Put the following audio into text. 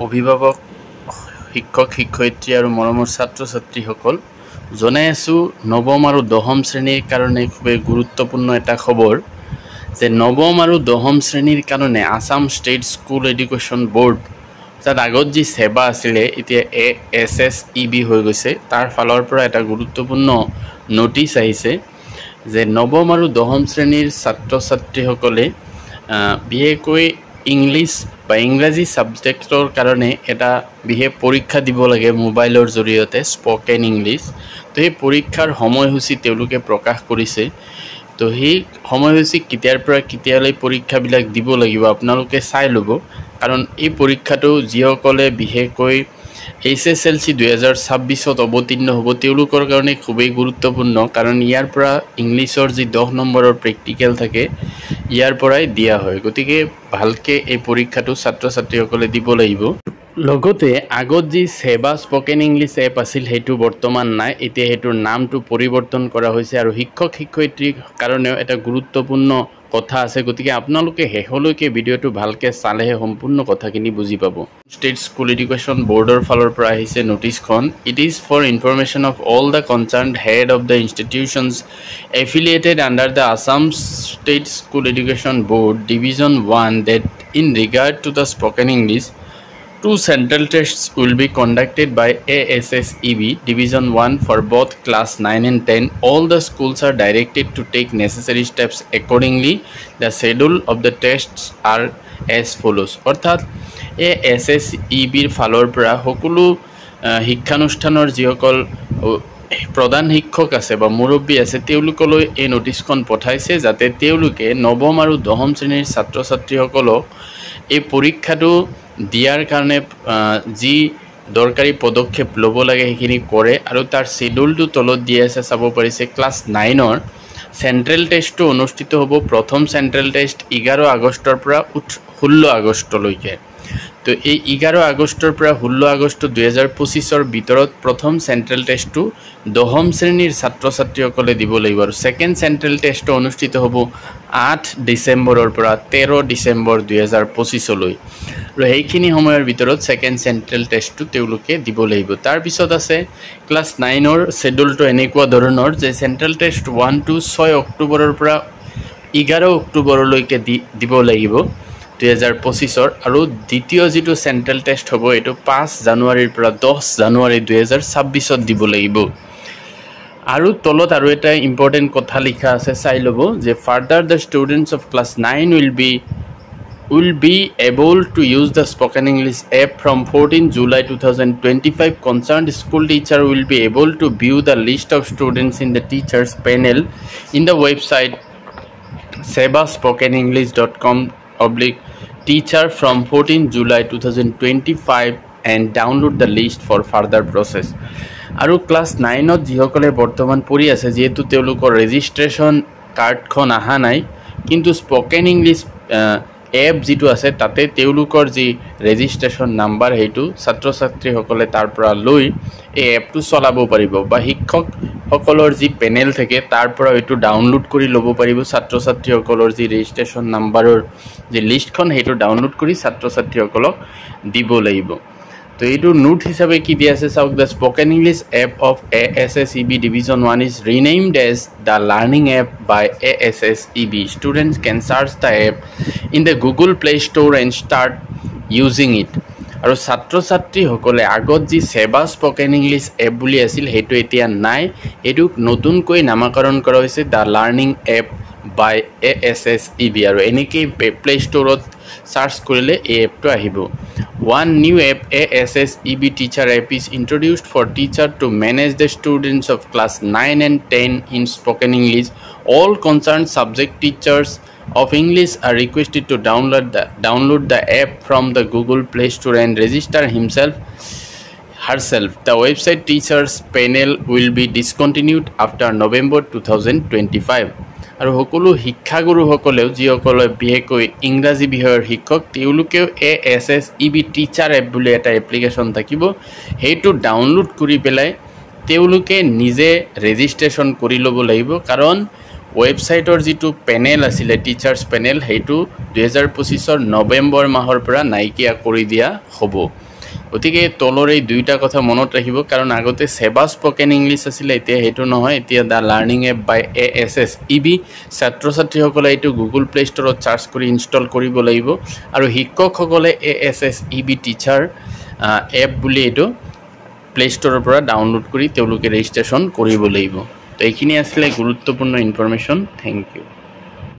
অভিভাৱক শিক্ষক শিক্ষয়িত্ৰী আৰু মৰমৰ ছাত্ৰ ছাত্ৰীসকল জনাই আছো নৱম আৰু দশম শ্ৰেণীৰ কাৰণে খুবেই গুৰুত্বপূৰ্ণ এটা খবৰ যে নৱম আৰু দশম শ্ৰেণীৰ কাৰণে Assam state school education board যাত আগত যি সেৱা আছিলে এতিয়া ASSEB হৈ গৈছে তাৰ ফালৰ পৰা এটা গুৰুত্বপূৰ্ণ নোটিছ আহিছে যে নৱম আৰু দশম শ্ৰেণীৰ ছাত্ৰ ছাত্ৰীসকলে বিশেষকৈ ইংলিছ বা ইংৰাজী সাবজেক্টৰ কাৰণে এটা বিশেষ পৰীক্ষা দিব লাগে মোবাইলৰ জৰিয়তে স্পোকেন ইংলিছ তো এই পৰীক্ষাৰ সময়সূচী তেওঁলোকে প্ৰকাশ কৰিছে তো সেই সময়সূচী কেতিয়াৰ পৰা কেতিয়ালৈ পৰীক্ষাবিলাক দিব লাগিব আপোনালোকে চাই ল'ব কাৰণ এই পৰীক্ষাটো যিসকলে বিশেষকৈ HSLC 2026ত অৱতীৰ্ণ হ'ব তেওঁলোকৰ কাৰণে খুবেই গুৰুত্বপূৰ্ণ কাৰণ ইয়াৰ পৰা ইংলিছৰ যি 10 নম্বৰৰ প্ৰেক্টিকেল থাকে ইয়াৰ পৰাই দিয়া হয় গতিকে ভালকে এই পৰীক্ষাটো ছাত্ৰ ছাত্ৰীসকলে দিব লাগিব লগতে আগত যি সেৱা স্পোকেন ইংলিছ এপ আছিল হেতু বৰ্তমান নাই এতিয়া হেতুৰ নামটো পৰিৱৰ্তন কৰা হৈছে আৰু শিক্ষক শিক্ষয়িত্ৰীৰ কাৰণেও এটা গুৰুত্বপূৰ্ণ কথা আছে গতিকে আপোনালোকে হেহলৈকে ভিডিওটো ভালকে চালেহে সম্পূৰ্ণ কথাখিনি বুজি পাব ষ্টেট স্কুল এডুকেশ্যন বোৰ্ডৰ ফালৰ পৰা আহিছে নোটিছখন it is for information of all the concerned head of the institutions affiliated under the Assam state school education board division 1 that in regard to the spoken English 2 central tests will be conducted by ASSEB Division 1 for both class 9 and 10. All the schools are directed to take necessary steps accordingly. The schedule of the tests are as follows. অর্থাৎ ASSEB ফালৰ পৰা সকলো শিক্ষানুষ্ঠানৰ যিসকল প্ৰধান শিক্ষক আছে বা মুৰব্বী আছে তেওঁলোকলৈ এই নোটিছখন পঠাইছে যাতে তেওঁলোকে নৱম আৰু দশম শ্ৰেণীৰ ছাত্ৰ ছাত্ৰীসকলক এই পৰীক্ষাটো দিয়াৰ কাৰণে যি দৰকাৰী পদক্ষেপ ল'ব লাগে সেইখিনি কৰে আৰু তাৰ শিডিউলটো তলত দিয়া আছে চাব পাৰিছে ক্লাছ 9ৰ সেন্ট্ৰেল টেষ্টটো অনুষ্ঠিত হ'ব প্ৰথম সেন্ট্ৰেল টেষ্ট 11 আগষ্টৰ পৰা 16 আগষ্টলৈকে তো এই 11 আগষ্টৰ পৰা 16 আগষ্ট 2025ৰ ভিতৰত প্ৰথম সেন্ট্ৰেল টেষ্টটো দশম শ্ৰেণীৰ ছাত্ৰ ছাত্ৰীসকলে দিব লাগিব আৰু সেকেন্ড সেন্ট্ৰেল টেষ্টটো অনুষ্ঠিত হ'ব 8 ডিসেম্বৰৰ পৰা 13 ডিসেম্বৰ 2025 লৈ আৰু এইখিনি সময়ৰ ভিতৰত সেকেন্ড সেন্ট্ৰেল টেষ্টটো তেওঁলোকে দিব লাগিব তাৰ পিছত আছে ক্লাছ 9ৰ শিডিউলটো এনেকুৱা ধৰণৰ যে সেন্ট্ৰেল টেষ্ট 1 to 6 অক্টোবৰৰ পৰা 11 অক্টোবৰলৈকে দিব লাগিব 2025 আৰু দ্বিতীয় যেটো সেন্ট্ৰেল টেষ্ট হ'ব এটো 5 জানুৱাৰীৰ পৰা 10 জানুৱাৰী 2026ত দিব লাগিব আৰু তলত আৰু এটা ইম্পৰ্টেন্ট কথা লিখা আছে চাই লব যে further the students of class 9 will be able to use the spoken English app from 14 July 2025 concerned school teacher will be able to view the list of students in the teachers panel in the website sebaspokenenglish.com/teacher from 14 July 2025 and download the list for further process আৰু class 9ত যিসকলে বৰ্তমান পঢ়ি আছে যেহেতু তেওঁলোকৰ registration কাৰ্ডখন আহা নাই কিন্তু স্পোকেন ইংলিছ এপ যেটো আছে তাতে তেওঁলোকৰ যি ৰেজিষ্ট্ৰেচন নাম্বাৰ হেতু ছাত্ৰ ছাত্ৰীসকলে তাৰ পৰা লৈ এই এপটো চলাব পাৰিব বা শিক্ষক সকলৰ যি পেনেল থাকে তাৰ পৰা এটো ডাউনলোড কৰি ল'ব পাৰিব ছাত্ৰ ছাত্ৰীসকলৰ যি ৰেজিষ্ট্ৰেচন নাম্বাৰৰ যি লিষ্টখন হেতু ডাউনলোড কৰি ছাত্ৰ ছাত্ৰীসকলক দিব লাগিব তো এইটো নোট হিচাপে কি দিয়া আছে চাওক the spoken english app of ASSEB division 1 is renamed as the learning app by ASSEB students can search the app in the Google Play Store and start using it আৰু ছাত্ৰ ছাত্ৰী সকলে আগত যি সেৱা স্পোকেন ইংলিছ এপ বুলি আছিল হেতু এতিয়া নাই এটো নতুনকৈ নামকৰণ কৰা হৈছে the learning app by ASSEB আৰু এনেকৈ Play Storeত সাৰ্চ কৰিলে এই এপটো আহিব one new app ASSEB teacher app is introduced for teacher to manage the students of class 9 and 10 in spoken English all concerned subject teachers of English are requested to download the app from the Google Play Store and register herself the website teachers panel will be discontinued after November 2025 আৰু সকলো শিক্ষাগুৰু সকলেও যিসকলে বিশেষকৈ ইংৰাজী বিষয়ৰ শিক্ষক তেওঁলোকেও ASSEB টিচাৰ এপ বুলি এটা এপ্লিকেশন থাকিব হেতু ডাউনলোড কৰি পেলাই তেওঁলোকে নিজে ৰেজিষ্ট্ৰেচন কৰি ল'ব লাগিব কাৰণ ওয়েবসাইটৰ যেটো প্যানেল আছিল টিচাৰ্স প্যানেল হেতু 2025 ৰ নৱেম্বৰ মাহৰ পৰা নাইকিয়া কৰি দিয়া হ'ব গতিকে তলৰ এই দুইটা কথা মনত ৰাখিব কাৰণ আগতে সেবা স্পকেন ইংলিছ আছিল এতিয়া হেতু নহয় এতিয়া দা লাৰ্নিং এপ বাই ASSEB ছাত্ৰ ছাত্ৰীসকলে এইটো গুগল প্লে ষ্টৰত চাৰ্চ কৰি ইনষ্টল কৰিব লাগিব আৰু শিক্ষকসকলে ASSEB টিচাৰ এপ বুলি এইটো প্লে ষ্টৰৰ পৰা ডাউনলোড কৰি তেওঁলোকে ৰেজিষ্ট্ৰেচন কৰিব লাগিব তো এইখিনি আছিল গুৰুত্বপূৰ্ণ ইনফৰমেশ্যন থ্যাংক ইউ